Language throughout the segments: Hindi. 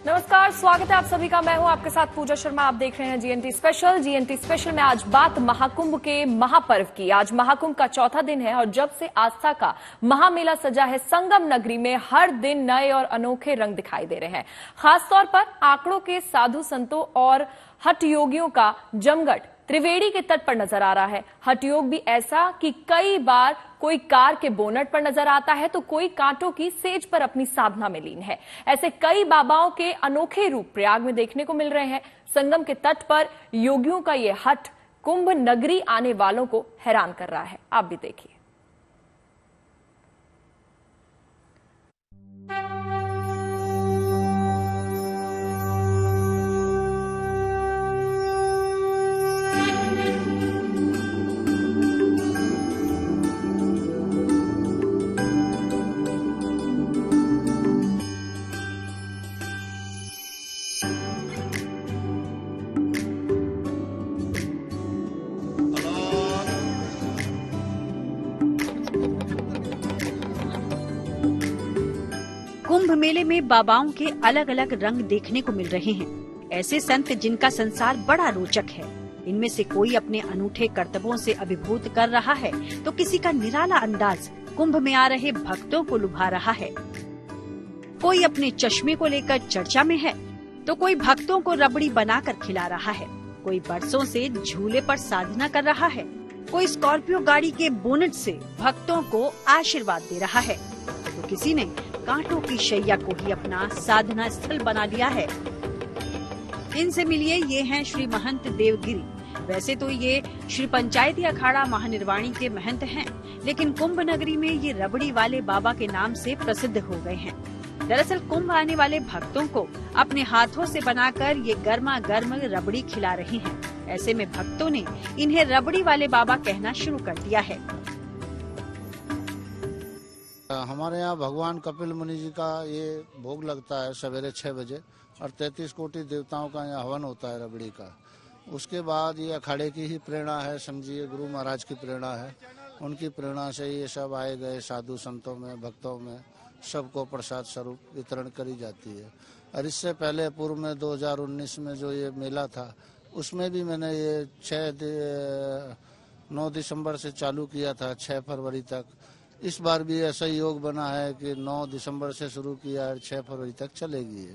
नमस्कार, स्वागत है आप सभी का। मैं हूं आपके साथ पूजा शर्मा। आप देख रहे हैं जीएनटी स्पेशल। जीएनटी स्पेशल में आज बात महाकुंभ के महापर्व की। आज महाकुंभ का चौथा दिन है और जब से आस्था का महामेला सजा है, संगम नगरी में हर दिन नए और अनोखे रंग दिखाई दे रहे हैं। खासतौर पर आंकड़ों के साधु संतों और हठ योगियों का जमघट त्रिवेणी के तट पर नजर आ रहा है। हठ योग भी ऐसा कि कई बार कोई कार के बोनट पर नजर आता है तो कोई कांटों की सेज पर अपनी साधना में लीन है। ऐसे कई बाबाओं के अनोखे रूप प्रयाग में देखने को मिल रहे हैं। संगम के तट पर योगियों का ये हठ कुंभ नगरी आने वालों को हैरान कर रहा है। आप भी देखिए। कुंभ मेले में बाबाओं के अलग अलग रंग देखने को मिल रहे हैं। ऐसे संत जिनका संसार बड़ा रोचक है। इनमें से कोई अपने अनूठे कर्तव्यों से अभिभूत कर रहा है तो किसी का निराला अंदाज कुंभ में आ रहे भक्तों को लुभा रहा है। कोई अपने चश्मे को लेकर चर्चा में है तो कोई भक्तों को रबड़ी बनाकर खिला रहा है। कोई बरसों से झूले पर साधना कर रहा है। कोई स्कॉर्पियो गाड़ी के बोनट से भक्तों को आशीर्वाद दे रहा है तो किसी ने कांटों की शैया को ही अपना साधना स्थल बना लिया है। इनसे मिलिए, ये हैं श्री महंत देवगिरी। वैसे तो ये श्री पंचायती अखाड़ा महानिर्वाणी के महंत हैं, लेकिन कुंभ नगरी में ये रबड़ी वाले बाबा के नाम से प्रसिद्ध हो गए हैं। दरअसल कुंभ आने वाले भक्तों को अपने हाथों से बनाकर ये गर्मा गर्म रबड़ी खिला रहे हैं। ऐसे में भक्तों ने इन्हें रबड़ी वाले बाबा कहना शुरू कर दिया है। हमारे यहाँ भगवान कपिल मुनि जी का ये भोग लगता है सवेरे 6 बजे और 33 कोटि देवताओं का यहाँ हवन होता है रबड़ी का। उसके बाद ये अखाड़े की ही प्रेरणा है, समझिए गुरु महाराज की प्रेरणा है। उनकी प्रेरणा से ये सब आए गए साधु संतों में, भक्तों में सबको प्रसाद स्वरूप वितरण करी जाती है। और इससे पहले पूर्व में 2019 में जो ये मेला था उसमें भी मैंने ये 9 दिसंबर से चालू किया था 6 फरवरी तक। इस बार भी ऐसा योग बना है कि 9 दिसंबर से शुरू किया है, 6 फरवरी तक चलेगी।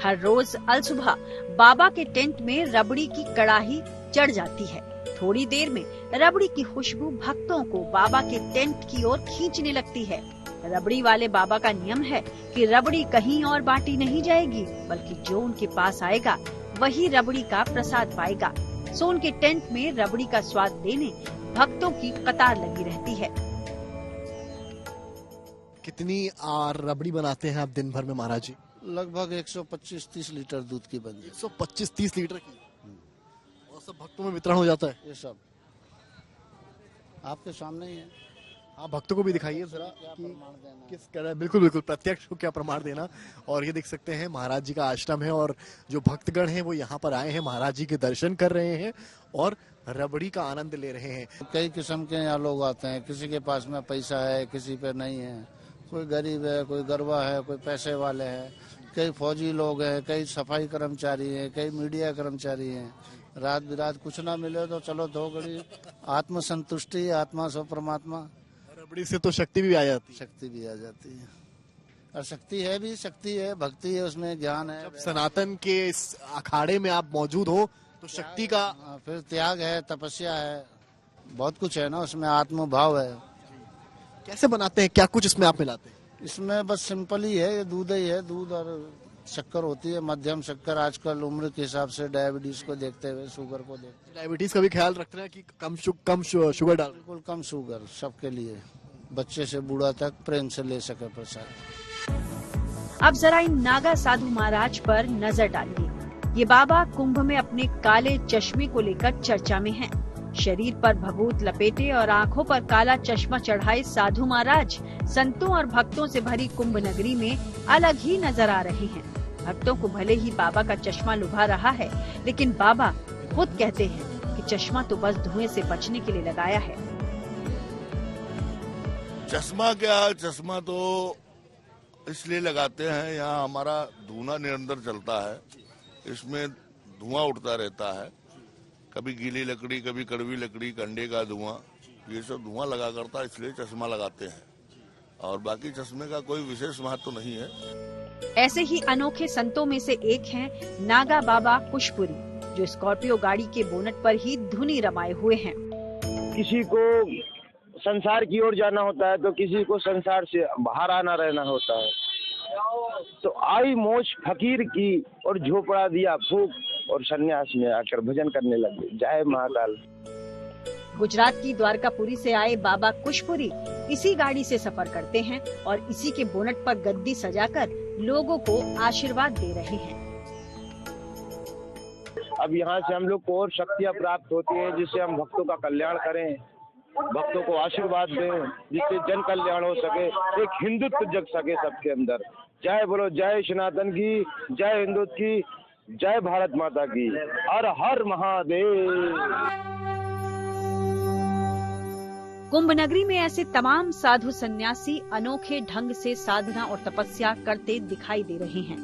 हर रोज अलसुबह बाबा के टेंट में रबड़ी की कड़ाही चढ़ जाती है। थोड़ी देर में रबड़ी की खुशबू भक्तों को बाबा के टेंट की ओर खींचने लगती है। रबड़ी वाले बाबा का नियम है कि रबड़ी कहीं और बांटी नहीं जाएगी, बल्कि जो उनके पास आएगा वही रबड़ी का प्रसाद पाएगा। सो उनके टेंट में रबड़ी का स्वाद लेने भक्तों की कतार लगी रहती है। कितनी रबड़ी बनाते हैं आप दिन भर में महाराज जी? लगभग 125-30 लीटर दूध की बनती है। 125-30 लीटर की और सब भक्तों में वितरण हो जाता है। ये सब आपके सामने ही है। आप भक्तों को भी दिखाइए जरा कि किस तरह। बिल्कुल बिल्कुल, प्रत्यक्ष को क्या प्रमाण देना। और ये देख सकते हैं महाराज जी का आश्रम है और जो भक्तगण हैं वो यहाँ पर आए हैं, महाराज जी के दर्शन कर रहे हैं और रबड़ी का आनंद ले रहे हैं। कई किस्म के यहाँ लोग आते हैं, किसी के पास में पैसा है, किसी पे नहीं है। कोई गरीब है, कोई गरबा है, कोई पैसे वाले हैं, कई फौजी लोग हैं, कई सफाई कर्मचारी हैं, कई मीडिया कर्मचारी हैं। रात बिरात कुछ ना मिले तो चलो 2 घड़ी आत्म संतुष्टि, आत्मा सो परमात्मा। रबड़ी से तो शक्ति भी आ जाती है। शक्ति भी आ जाती है और शक्ति है भी, शक्ति है, भक्ति है, उसमें ज्ञान है। जब सनातन के इस अखाड़े में आप मौजूद हो तो शक्ति का फिर त्याग है, तपस्या है, बहुत कुछ है ना उसमें, आत्मभाव है। कैसे बनाते हैं, क्या कुछ इसमें आप मिलाते हैं? इसमें बस सिंपल ही है, ये दूध ही है, दूध और शक्कर होती है, मध्यम शक्कर। आजकल उम्र के हिसाब से डायबिटीज को देखते हुए, शुगर को देखते हुए। डायबिटीज का भी ख्याल रखते हैं कि कम शुगर डाल? बिल्कुल कम शुगर, सबके लिए, बच्चे से बूढ़ा तक प्रेम से ले सके प्रसाद। अब जरा इन नागा साधु महाराज पर नजर डालिए। ये बाबा कुंभ में अपने काले चश्मे को लेकर चर्चा में हैं। शरीर पर भभूत लपेटे और आंखों पर काला चश्मा चढ़ाए साधु महाराज संतों और भक्तों से भरी कुंभ नगरी में अलग ही नजर आ रहे हैं। भक्तों को भले ही बाबा का चश्मा लुभा रहा है, लेकिन बाबा खुद कहते हैं कि चश्मा तो बस धुएं से बचने के लिए लगाया है। चश्मा क्या, चश्मा तो इसलिए लगाते हैं, यहाँ हमारा धुआं निरंतर चलता है, इसमें धुआं उठता रहता है, कभी गीली लकड़ी, कभी कड़वी लकड़ी, कंडे का धुआं, ये सब धुआं लगा करता, इसलिए चश्मा लगाते हैं। और बाकी चश्मे का कोई विशेष महत्व नहीं है। ऐसे ही अनोखे संतों में से एक हैं नागा बाबा कुशपुरी, जो स्कॉर्पियो गाड़ी के बोनट पर ही धुनी रमाए हुए हैं। किसी को संसार की ओर जाना होता है तो किसी को संसार से बाहर आना रहना होता है, तो आई मोच फकीर की और झोपड़ा दिया फूक और सन्यास में आकर भजन करने लगे। जय महाकाल। गुजरात की द्वारकापुरी से आए बाबा कुशपुरी इसी गाड़ी से सफर करते हैं और इसी के बोनट पर गद्दी सजाकर लोगों को आशीर्वाद दे रहे हैं। अब यहाँ से हम लोग को और शक्तियाँ प्राप्त होती है, जिससे हम भक्तों का कल्याण करें, भक्तों को आशीर्वाद दें, जिससे जन कल्याण हो सके, एक हिंदुत्व जग सके सबके अंदर। जय बोलो, जय सनातन की, जय हिंदुत्व की, जय भारत माता की, हर हर महादेव। कुंभ नगरी में ऐसे तमाम साधु सन्यासी अनोखे ढंग से साधना और तपस्या करते दिखाई दे रहे हैं।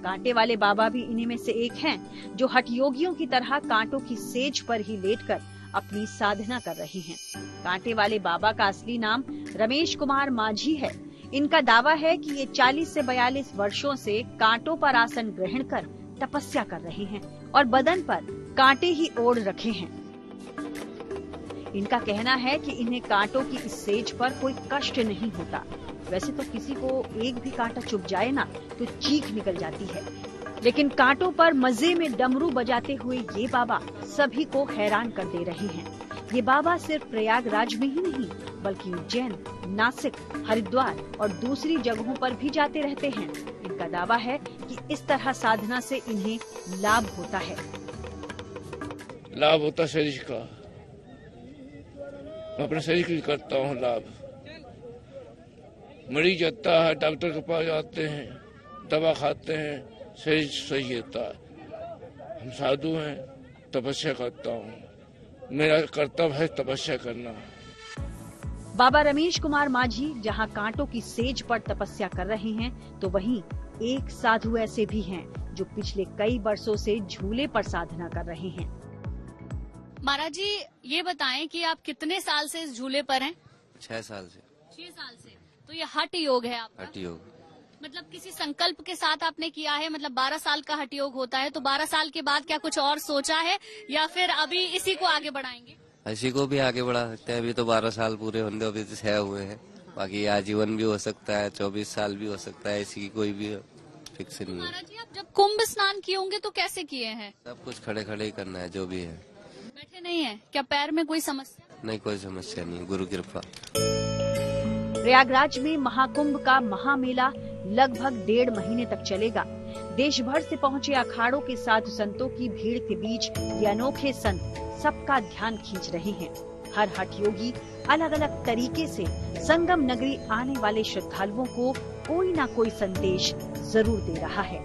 कांटे वाले बाबा भी इन्हीं में से एक हैं, जो हठ योगियों की तरह कांटों की सेज पर ही लेटकर अपनी साधना कर रहे हैं। कांटे वाले बाबा का असली नाम रमेश कुमार माझी है। इनका दावा है कि ये 40 से 42 वर्षों से कांटों पर आसन ग्रहण कर तपस्या कर रहे हैं और बदन पर कांटे ही ओढ़ रखे हैं। इनका कहना है कि इन्हें कांटों की इस सेज पर कोई कष्ट नहीं होता। वैसे तो किसी को एक भी कांटा चुभ जाए ना तो चीख निकल जाती है, लेकिन कांटों पर मजे में डमरू बजाते हुए ये बाबा सभी को हैरान कर दे रहे हैं। ये बाबा सिर्फ प्रयागराज में ही नहीं बल्कि उज्जैन, नासिक, हरिद्वार और दूसरी जगहों पर भी जाते रहते हैं। इनका दावा है कि इस तरह साधना से इन्हें लाभ होता है। लाभ होता शरीर का, मैं अपने शरीर के लिए करता हूँ लाभ। मरीज जाता है, डॉक्टर के पास जाते हैं, दवा खाते हैं, शरीर सही रहता है। हम साधु हैं, तपस्या करता हूँ, मेरा कर्तव्य है तपस्या करना। बाबा रमेश कुमार माझी जहाँ कांटों की सेज पर तपस्या कर रहे हैं, तो वहीं एक साधु ऐसे भी हैं जो पिछले कई वर्षों से झूले पर साधना कर रहे हैं। महाराज जी, ये बताएं कि आप कितने साल से इस झूले पर हैं? 6 साल से। 6 साल से। तो ये हठ योग है आपका? हठ योग। मतलब किसी संकल्प के साथ आपने किया है? मतलब 12 साल का हठ योग होता है, तो 12 साल के बाद क्या कुछ और सोचा है या फिर अभी इसी को आगे बढ़ाएंगे? इसी को भी आगे बढ़ा सकते हैं। अभी तो 12 साल पूरे होने, अभी 6 हुए हैं। बाकी आजीवन भी हो सकता है, 24 साल भी हो सकता है, इसी की कोई भी फिक्स नहीं है। महाराज जी, आप जब कुंभ स्नान किए होंगे तो कैसे किए हैं? सब कुछ खड़े खड़े ही करना है, जो भी है। बैठे नहीं है? क्या पैर में कोई समस्या? नहीं, कोई समस्या नहीं, गुरु कृपा। प्रयागराज में महाकुंभ का महामेला लगभग 1.5 महीने तक चलेगा। देश भर से पहुंचे अखाड़ों के साधु संतों की भीड़ के बीच ये अनोखे संत सबका ध्यान खींच रहे हैं। हर हठ योगी अलग अलग तरीके से संगम नगरी आने वाले श्रद्धालुओं को कोई ना कोई संदेश जरूर दे रहा है।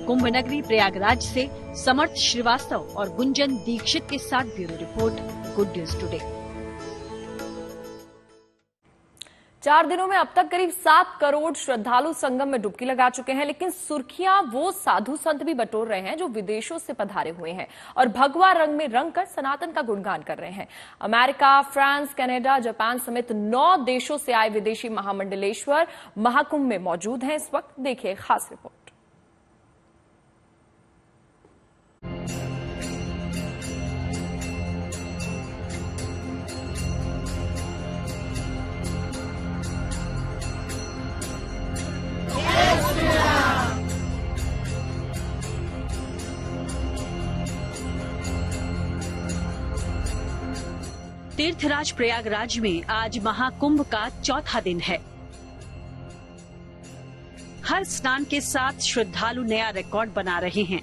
कुंभ नगरी प्रयागराज से समर्थ श्रीवास्तव और गुंजन दीक्षित के साथ bureau report, good news today. 4 दिनों में अब तक करीब 7 करोड़ श्रद्धालु संगम में डुबकी लगा चुके हैं, लेकिन सुर्खियां वो साधु संत भी बटोर रहे हैं जो विदेशों से पधारे हुए हैं और भगवा रंग में रंग कर सनातन का गुणगान कर रहे हैं। अमेरिका, फ्रांस, कनाडा, जापान समेत 9 देशों से आए विदेशी महामंडलेश्वर महाकुंभ में मौजूद हैं। इस वक्त देखिए खास रिपोर्ट। तीर्थराज प्रयागराज में आज महाकुंभ का चौथा दिन है। हर स्नान के साथ श्रद्धालु नया रिकॉर्ड बना रहे हैं।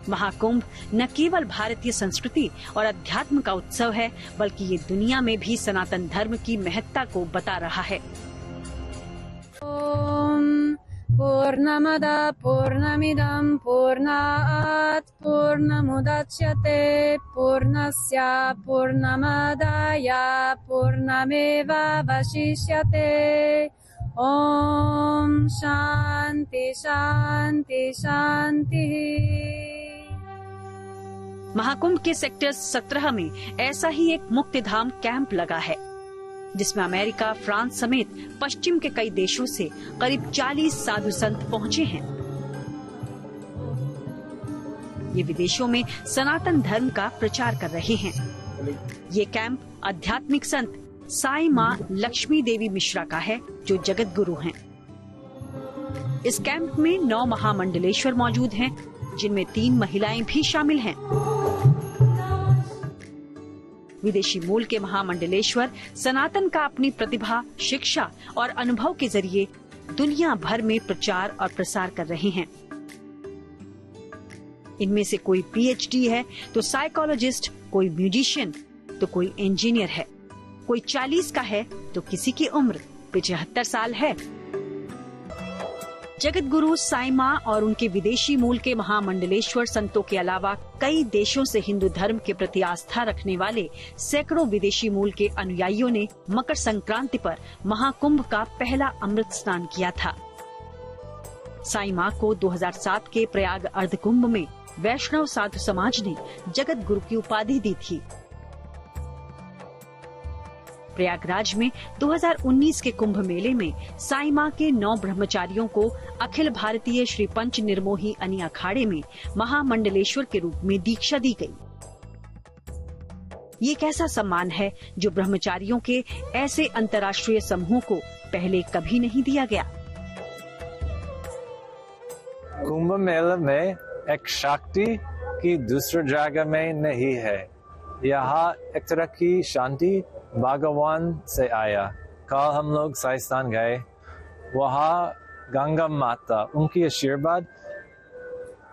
महाकुंभ न केवल भारतीय संस्कृति और अध्यात्म का उत्सव है, बल्कि ये दुनिया में भी सनातन धर्म की महत्ता को बता रहा है। ओम पूर्णमदा पूर्णमिदं पूर्णात् पूर्णमुदच्यते पूर्णस्य पूर्णमादाय पूर्णमेवावशिष्यते। ओम शांति शांति शांति। महाकुंभ के सेक्टर 17 में ऐसा ही एक मुक्तिधाम कैंप लगा है, जिसमें अमेरिका, फ्रांस समेत पश्चिम के कई देशों से करीब 40 साधु संत पहुंचे हैं। ये विदेशों में सनातन धर्म का प्रचार कर रहे हैं। ये कैंप आध्यात्मिक संत साई माँ लक्ष्मी देवी मिश्रा का है, जो जगत गुरु हैं। इस कैंप में 9 महामंडलेश्वर मौजूद हैं, जिनमें 3 महिलाएं भी शामिल हैं। विदेशी मूल के महामंडलेश्वर सनातन का अपनी प्रतिभा, शिक्षा और अनुभव के जरिए दुनिया भर में प्रचार और प्रसार कर रहे हैं। इनमें से कोई पीएचडी है तो साइकोलॉजिस्ट, कोई म्यूजिशियन तो कोई इंजीनियर है, कोई 40 का है तो किसी की उम्र 75 साल है। जगत गुरु साई माँ और उनके विदेशी मूल के महामंडलेश्वर संतों के अलावा कई देशों से हिंदू धर्म के प्रति आस्था रखने वाले सैकड़ों विदेशी मूल के अनुयायियों ने मकर संक्रांति पर महाकुंभ का पहला अमृत स्नान किया था। साई माँ को 2007 के प्रयाग अर्धकुंभ में वैष्णव साधु समाज ने जगत गुरु की उपाधि दी थी। प्रयागराज में 2019 के कुंभ मेले में साई माँ के 9 ब्रह्मचारियों को अखिल भारतीय श्री पंच निर्मोही अनि अखाड़े में महामंडलेश्वर के रूप में दीक्षा दी गई। ये एक ऐसा सम्मान है जो ब्रह्मचारियों के ऐसे अंतर्राष्ट्रीय समूह को पहले कभी नहीं दिया गया। कुंभ मेले में एक शक्ति की दूसरी जगह में नहीं है। यहाँ एक तरह की शांति भगवान से आया। कल हम लोग साइस्थान गए, वहाँ गंगा माता, उनकी आशीर्वाद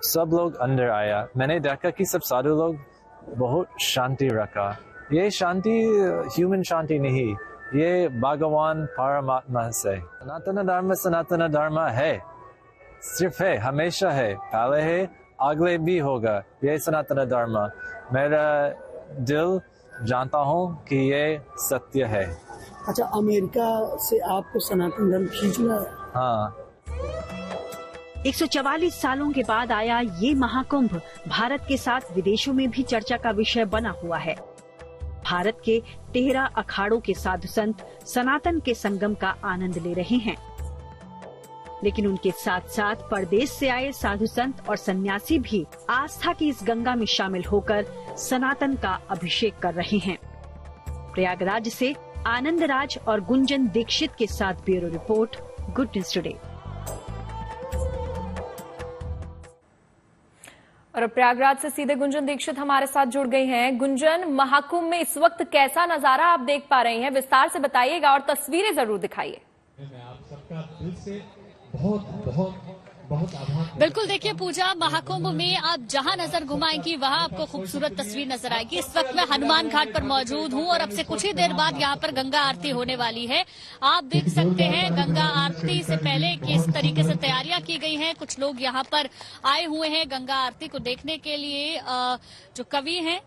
सब लोग अंदर आया। मैंने देखा कि सब साधु लोग बहुत शांति रखा। ये शांति ह्यूमन शांति नहीं, ये भगवान परमात्मा से। सनातन धर्म है, सिर्फ है, हमेशा है, पहले है, अगले भी होगा। ये सनातन धर्म, मेरा दिल जानता हूँ कि ये सत्य है। अच्छा, अमेरिका से आपको सनातन धर्म खींचना है? हाँ। 144 सालों के बाद आया ये महाकुंभ भारत के साथ विदेशों में भी चर्चा का विषय बना हुआ है। भारत के 13 अखाड़ों के साधु संत सनातन के संगम का आनंद ले रहे हैं, लेकिन उनके साथ साथ परदेश से आए साधु संत और सन्यासी भी आस्था की इस गंगा में शामिल होकर सनातन का अभिषेक कर रहे हैं। प्रयागराज से आनंद राज और गुंजन दीक्षित के साथ bureau report, good news today. और प्रयागराज से सीधे गुंजन दीक्षित हमारे साथ जुड़ गई हैं। गुंजन, महाकुंभ में इस वक्त कैसा नजारा आप देख पा रहे हैं, विस्तार से बताइएगा और तस्वीरें जरूर दिखाइए। आप सबका दिल से बहुत आभार। बिल्कुल, देखिए पूजा, महाकुंभ में आप जहां नजर घुमाएंगी वहां आपको खूबसूरत तस्वीर नजर आएगी। इस वक्त मैं हनुमान घाट पर मौजूद हूं और अब से कुछ ही देर बाद यहां पर गंगा आरती होने वाली है। आप देख सकते हैं गंगा आरती से पहले किस तरीके से तैयारियां की गई हैं। कुछ लोग यहां पर आए हुए हैं गंगा आरती को देखने के लिए। जो कवि हैं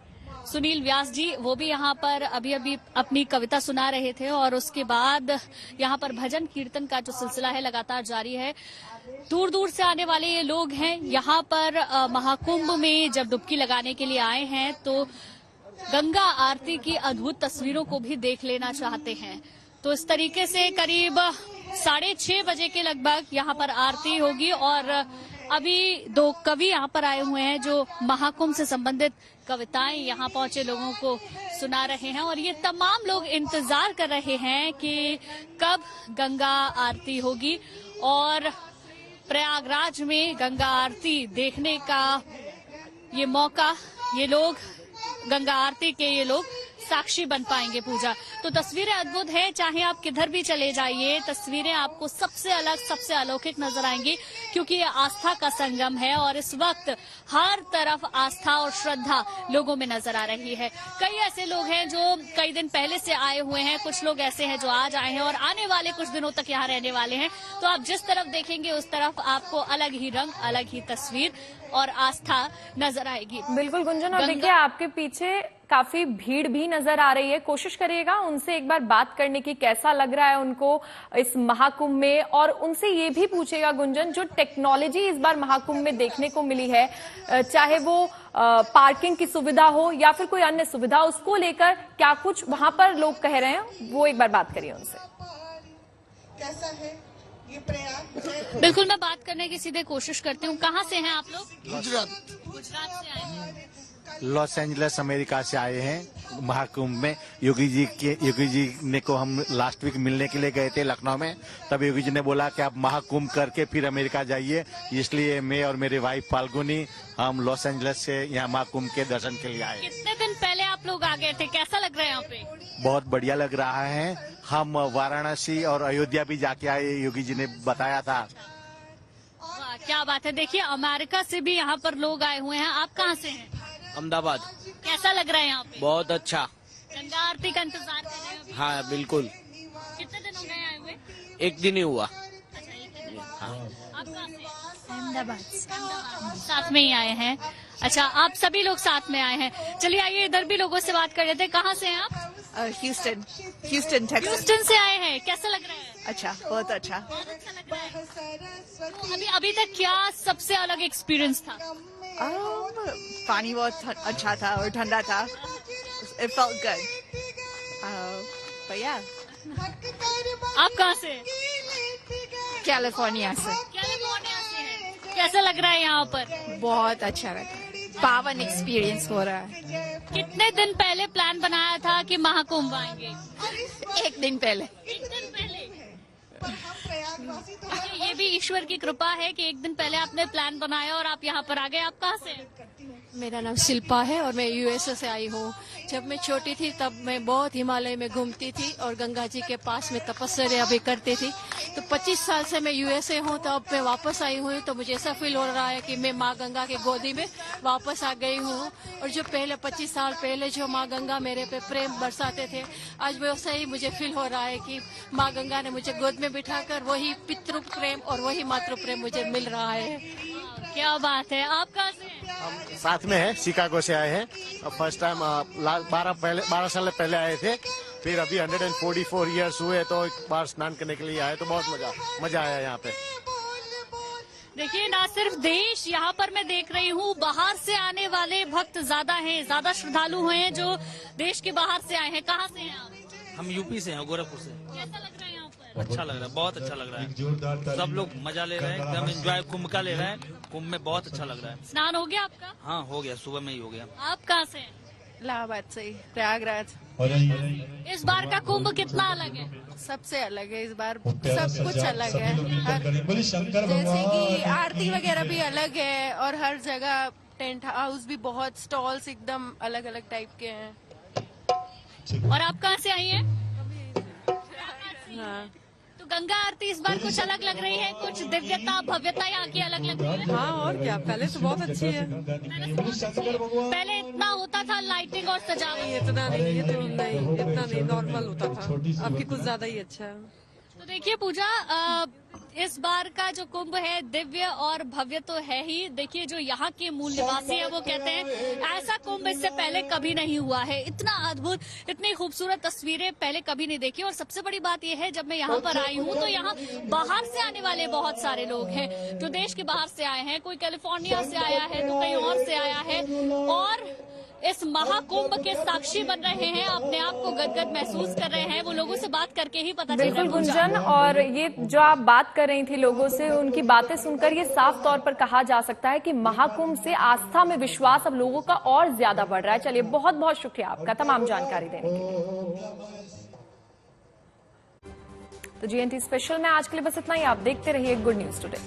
सुनील व्यास जी, वो भी यहाँ पर अभी अपनी कविता सुना रहे थे और उसके बाद यहाँ पर भजन कीर्तन का जो सिलसिला है लगातार जारी है। दूर दूर से आने वाले ये लोग हैं यहाँ पर महाकुंभ में जब डुबकी लगाने के लिए आए हैं तो गंगा आरती की अद्भुत तस्वीरों को भी देख लेना चाहते हैं। तो इस तरीके से करीब 6:30 बजे के लगभग यहाँ पर आरती होगी और अभी 2 कवि यहाँ पर आए हुए हैं जो महाकुंभ से संबंधित कविताएं यहाँ पहुंचे लोगों को सुना रहे हैं और ये तमाम लोग इंतजार कर रहे हैं कि कब गंगा आरती होगी और प्रयागराज में गंगा आरती देखने का ये मौका ये लोग गंगा आरती के ये लोग साक्षी बन पाएंगे पूजा। तो तस्वीरें अद्भुत है, चाहे आप किधर भी चले जाइए तस्वीरें आपको सबसे अलग, सबसे अलौकिक नजर आएंगी, क्योंकि ये आस्था का संगम है और इस वक्त हर तरफ आस्था और श्रद्धा लोगों में नजर आ रही है। कई ऐसे लोग हैं जो कई दिन पहले से आए हुए हैं, कुछ लोग ऐसे हैं जो आज आए हैं और आने वाले कुछ दिनों तक यहाँ रहने वाले हैं। तो आप जिस तरफ देखेंगे उस तरफ आपको अलग ही रंग, अलग ही तस्वीर और आस्था नजर आएगी। बिल्कुल गुंजन, और देखिए आपके पीछे काफी भीड़ भी नजर आ रही है। कोशिश करिएगा उनसे एक बार बात करने की, कैसा लग रहा है उनको इस महाकुंभ में, और उनसे ये भी पूछेगा गुंजन, जो टेक्नोलॉजी इस बार महाकुंभ में देखने को मिली है, चाहे वो पार्किंग की सुविधा हो या फिर कोई अन्य सुविधा, उसको लेकर क्या कुछ वहां पर लोग कह रहे हैं, वो एक बार बात करिए उनसे। कैसा है ये प्रयाग? बिल्कुल, मैं बात करने की सीधे कोशिश करती हूँ। कहाँ से हैं आप लोग? गुजरात से आए हैं। लॉस एंजलिस अमेरिका से आए हैं महाकुंभ में। योगी जी ने को हम लास्ट वीक मिलने के लिए गए थे लखनऊ में, तब योगी जी ने बोला कि आप महाकुंभ करके फिर अमेरिका जाइए, इसलिए मैं और मेरी वाइफ फाल्गुनी हम लॉस एंजलिस से यहाँ महाकुंभ के दर्शन के लिए आए। कितने दिन पहले आप लोग आ गए थे, कैसा लग रहा है यहाँ पे? बहुत बढ़िया लग रहा है। हम वाराणसी और अयोध्या भी जाके आए, योगी जी ने बताया था। वाह, क्या बात है। देखिए अमेरिका से भी यहाँ पर लोग आए हुए हैं। आप कहाँ से हैं? अहमदाबाद। कैसा लग रहा है यहाँ पे? बहुत अच्छा। गंगा आरती का इंतजार कर रहे हैं अभी? हाँ बिल्कुल। कितने दिन हो गए आए हुए? एक दिन ही हुआ। अच्छा, एक दिन हुआ। हाँ। आप कहाँ से? अहमदाबाद। साथ में ही आए हैं। अच्छा, आप सभी लोग साथ में आए हैं। चलिए आइए इधर भी लोगों से बात कर लेते हैं। कहाँ से हैं आप? Houston Texas. ह्यूस्टन से आए हैं। कैसा लग रहा है? अच्छा, बहुत अच्छा। बहुत अच्छा लग रहा है। तो अभी तक क्या सबसे अलग एक्सपीरियंस था? पानी बहुत अच्छा था और ठंडा था। It felt good. But yeah. आप कहाँ से? कैलिफोर्निया से। कैलिफोर्निया से हैं। कैसा लग रहा है यहाँ पर? बहुत अच्छा लगा, पावन एक्सपीरियंस हो रहा है। कितने दिन पहले प्लान बनाया था कि महाकुंभ आएंगे? एक दिन पहले। ये भी ईश्वर की कृपा है कि एक दिन पहले आपने प्लान बनाया और आप यहाँ पर आ गए। आप कहाँ से? मेरा नाम शिल्पा है और मैं यूएसए से आई हूँ। जब मैं छोटी थी तब मैं बहुत हिमालय में घूमती थी और गंगा जी के पास में तपस्या भी करती थी। तो 25 साल से मैं यूएसए हूँ, तो अब मैं वापस आई हूँ, तो मुझे ऐसा फील हो रहा है कि मैं माँ गंगा के गोदी में वापस आ गई हूँ। और जो पहले 25 साल पहले जो माँ गंगा मेरे पे प्रेम बरसाते थे, आज वैसा ही मुझे फील हो रहा है कि माँ गंगा ने मुझे गोद में बिठाकर वही पितृ प्रेम और वही मातृ प्रेम मुझे मिल रहा है। क्या बात है। आप कहाँ से? हम साथ में हैं, शिकागो से आए हैं। फर्स्ट टाइम 12 साल पहले आए थे, फिर अभी 144 ईयर्स हुए तो एक बार स्नान करने के लिए आए, तो बहुत मजा आया यहाँ पे। देखिए ना सिर्फ देश, यहाँ पर मैं देख रही हूँ बाहर से आने वाले भक्त ज्यादा हैं, ज्यादा श्रद्धालु हैं जो देश के बाहर से आए हैं। कहाँ से हैं आप? हम यूपी से हैं, गोरखपुर से। कैसा लग रहा है यहाँ पर? अच्छा लग रहा है, बहुत अच्छा लग रहा है। सब लोग मजा ले रहे हैं, एकदम एंजॉय कुंभ का ले रहे हैं। कुंभ में बहुत अच्छा लग रहा है। स्नान हो गया आपका? हाँ हो गया, सुबह में ही हो गया। आप कहाँ से? इलाहाबाद से, प्रयागराज। इस बार का कुंभ कितना अलग है? सबसे अलग है इस बार, सब कुछ अलग है। जैसे कि आरती वगैरह भी अलग है और हर जगह टेंट हाउस भी बहुत, स्टॉल्स एकदम अलग अलग टाइप के हैं। और आप कहाँ से आई हैं? हाँ। तो गंगा आरती इस बार कुछ अलग लग रही है, कुछ दिव्यता भव्यता यहाँ की अलग लग रही है। हाँ और क्या, पहले तो बहुत अच्छी है। पहले इतना होता था लाइटिंग और सजावट? इतना नहीं, इतना नहीं, नॉर्मल होता था। अब की कुछ ज्यादा ही अच्छा है। तो देखिए पूजा, इस बार का जो कुंभ है दिव्य और भव्य तो है ही। देखिए जो यहाँ के मूल निवासी है वो कहते हैं ऐसा कुंभ इससे पहले कभी नहीं हुआ है, इतना अद्भुत, इतनी खूबसूरत तस्वीरें पहले कभी नहीं देखी। और सबसे बड़ी बात यह है, जब मैं यहाँ पर आई हूँ तो यहाँ बाहर से आने वाले बहुत सारे लोग हैं जो देश के बाहर से आए हैं। कोई कैलिफोर्निया से आया है तो कहीं और से आया है और इस महाकुंभ के साक्षी बन रहे हैं, अपने आप को गदगद महसूस कर रहे हैं। वो लोगों से बात करके ही पता चला। बिल्कुल गुंजन, और ये जो आप बात कर रही थी लोगों से, उनकी बातें सुनकर ये साफ तौर पर कहा जा सकता है कि महाकुंभ से आस्था में विश्वास अब लोगों का और ज्यादा बढ़ रहा है। चलिए, बहुत बहुत शुक्रिया आपका तमाम जानकारी देने के लिए। तो GNT स्पेशल में आज के लिए बस इतना ही। आप देखते रहिए गुड न्यूज टुडे।